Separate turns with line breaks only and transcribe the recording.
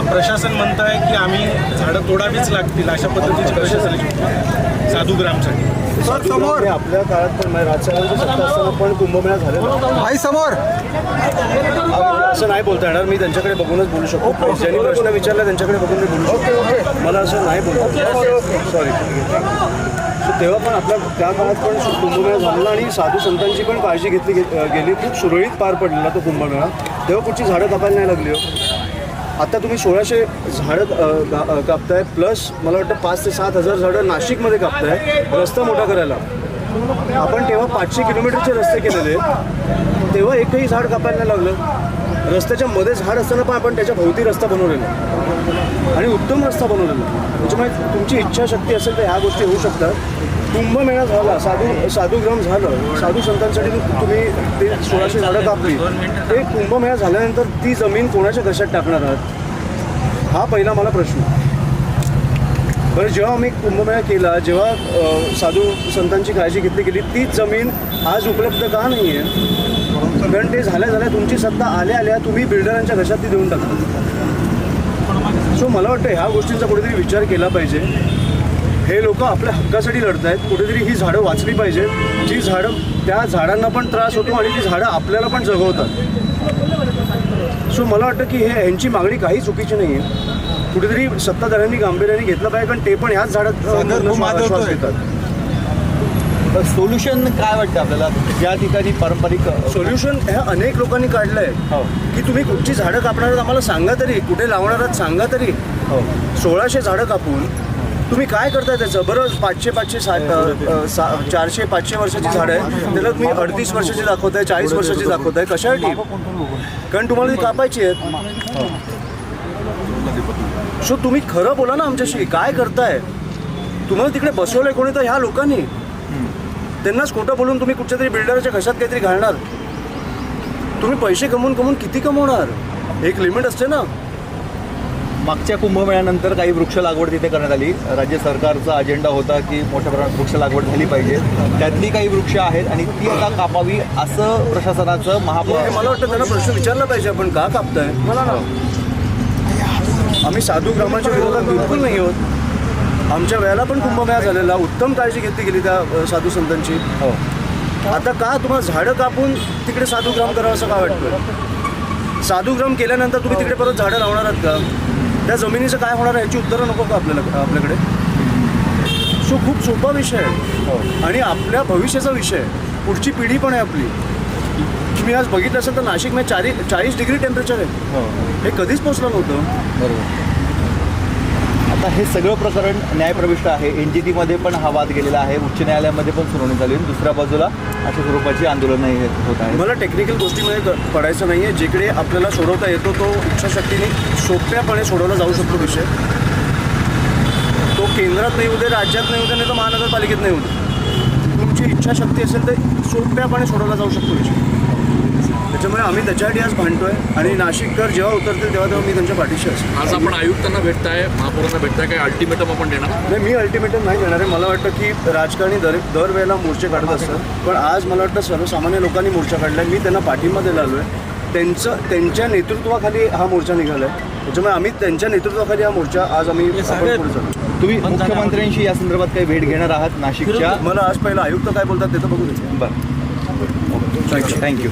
प्रशासन म्हणत आहे की आम्ही झाडं तोडावीच लागतील अशा पद्धतीची प्रशासनाची साधूग्रामसाठी.
समोर आपल्या काळात पण राजकारणाची सत्ता असताना पण कुंभमेळा झालेला
भाई समोर
असं नाही बोलता येणार. मी त्यांच्याकडे बघूनच बोलू शकतो. ज्यांनी प्रश्न विचारला त्यांच्याकडे बघून मी बोलू शकतो. मला असं नाही बोलतो. सॉरी. तेव्हा पण आपल्या त्या काळात पण कुंभमेळा झालेला आणि साधू संतांची पण काळजी घेतली गेली. खूप सुरळीत पार पडलेला तो कुंभमेळा. तेव्हा कुठची झाडं कापायला नाही लागली हो. आता तुम्ही 1600 झाडं कापताय प्लस मला वाटतं 5 ते 7 हजार झाडं नाशिकमध्ये कापताय रस्ता मोठा करायला. आपण तेव्हा 500 किलोमीटरचे रस्ते केलेले, तेव्हा एकही झाड कापायला नाही लागलं. रस्त्याच्या मध्ये झाड असताना पण आपण त्याच्या भोवती रस्ता बनवलेला आणि उत्तम रस्ता बनवलेला. त्याच्यामुळे तुमची इच्छाशक्ती असेल तर ह्या गोष्टी होऊ शकतात. कुंभमेळा झाला, साधूग्राम झालं, साधू संतांसाठी तुम्ही ते 1600 झाडं कापली. ते कुंभमेळा झाल्यानंतर ती जमीन कोणाच्या घशात टाकणार आहात हा पहिला मला प्रश्न. बरं, जेव्हा आम्ही कुंभमेळा केला, जेव्हा साधू संतांची काळजी घेतली गेली, तीच जमीन आज उपलब्ध का नाही आहे? कारण ते झाल्या तुमची सत्ता आल्या तुम्ही बिल्डरांच्या घशात ती देऊन टाकता. सो मला वाटतं ह्या गोष्टींचा कुठेतरी विचार केला पाहिजे. हे लोक आपल्या हक्कासाठी लढत आहेत. कुठेतरी ही झाडं वाचली पाहिजे. जी झाडं त्या झाडांना पण त्रास होतो आणि ती झाडं आपल्याला पण जगवतात. सो मला वाटतं की ह्यांची मागणी काही चुकीची नाही आहे. कुठेतरी सत्ताधाऱ्यांनी गांभीर्याने घेतलं पाहिजे, कारण ते पण ह्याच झाडात श्वास घेतात.
सोल्युशन काय वाटतं आपल्याला? ज्या ठिकाणी पारंपरिक
सोल्युशन ह्या अनेक लोकांनी काढलं आहे की तुम्ही कुठची झाडं कापणार आहात आम्हाला सांगा तरी, कुठे लावणार आहात सांगा तरी. 1600 झाडं कापून तुम्ही काय करताय त्याचं? बरं, 400-500 वर्षाची झाडं आहे, त्याला तुम्ही 38 वर्षाची दाखवताय, 40 वर्षाची दाखवताय. कशासाठी? कारण तुम्हाला ती कापायची आहेत. सो तुम्ही खरं बोला ना आमच्याशी, काय करताय? तुम्हाला तिकडे बसवलंय कोणी तर ह्या लोकांनी. त्यांनाच खोटं बोलून तुम्ही कुठच्या तरी बिल्डरच्या घशात काहीतरी घालणार. तुम्ही पैसे कमवून किती कमवणार? एक लिमिट असते ना.
मागच्या कुंभमेळ्यानंतर काही वृक्ष लागवड तिथे करण्यात आली. राज्य सरकारचा अजेंडा होता की मोठ्या प्रमाणात वृक्ष लागवड झाली पाहिजे. त्यातली काही वृक्ष आहेत आणि ती आता कापावी असं प्रशासनाचं महापौर.
मला वाटतं त्यांना प्रश्न विचारला पाहिजे, आपण का कापताय? मला ना, आम्ही साधूग्रामाच्या विरोधात बिलकुल नाही आहोत. आमच्या वेळेला पण कुंभमेळा झालेला, उत्तम काळजी घेतली गेली त्या साधू संतांची. आता का तुम्हाला झाडं कापून तिकडे साधूग्राम करावं असं का वाटतं? साधूग्राम केल्यानंतर तुम्ही तिकडे परत झाडं लावणार आहात का? त्या जमिनीचं काय होणार आहे याची उत्तरं नको का आपल्याकडे? सो खूप सोपा विषय आहे आणि आपल्या भविष्याचा विषय आहे. पुढची पिढी पण आहे आपली. तुम्ही आज बघितलं असेल तर नाशिकमध्ये 40 डिग्री टेम्परेचर आहे. हे कधीच पोचलं नव्हतं.
बरोबर. आता हे सगळं प्रकरण न्यायप्रविष्ट आहे. NGTमध्ये पण हा वाद गेलेला आहे. उच्च न्यायालयामध्ये पण सुनावणी झाली. दुसऱ्या बाजूला अशा स्वरूपाची आंदोलनही होत आहे.
मला टेक्निकल गोष्टीमध्ये पडायचं नाही आहे. जिकडे आपल्याला सोडवता येतो तो इच्छाशक्तीने सोप्यापणे सोडवला जाऊ शकतो विषय. तो केंद्रात नाही होते, राज्यात नाही होते, नाही तर महानगरपालिकेत नाही होते. तुमची इच्छाशक्ती असेल तर सोप्यापणे सोडवला जाऊ शकतो विषय. त्याच्यामुळे आम्ही त्याच्यासाठी आज भांडतोय आणि नाशिककर जेव्हा उतरतील तेव्हा मी त्यांच्या पाठीशी असेल.
आज आपण आयुक्तांना भेटताय, महापौरांना भेटताय, काय अल्टिमेटम आपण देणार?
नाही, मी अल्टिमेटम नाही देणार आहे. मला वाटतं की राजकारणी दरवेळेला मोर्चे काढत असतात, पण आज मला वाटतं सर्वसामान्य लोकांनी मोर्चा काढला आहे. मी त्यांना पाठिंबा द्यायला आलो आहे. त्यांच्या नेतृत्वाखाली हा मोर्चा निघाला आहे. त्याच्यामुळे आम्ही त्यांच्या नेतृत्वाखाली हा मोर्चा आज आम्ही पुढे चालू.
तुम्ही मुख्यमंत्र्यांशी या संदर्भात काही भेट घेणार आहात नाशिकच्या?
मला आज पहिला आयुक्त काय बोलतात ते तर बघू द्या.
बरं, थँक्यू.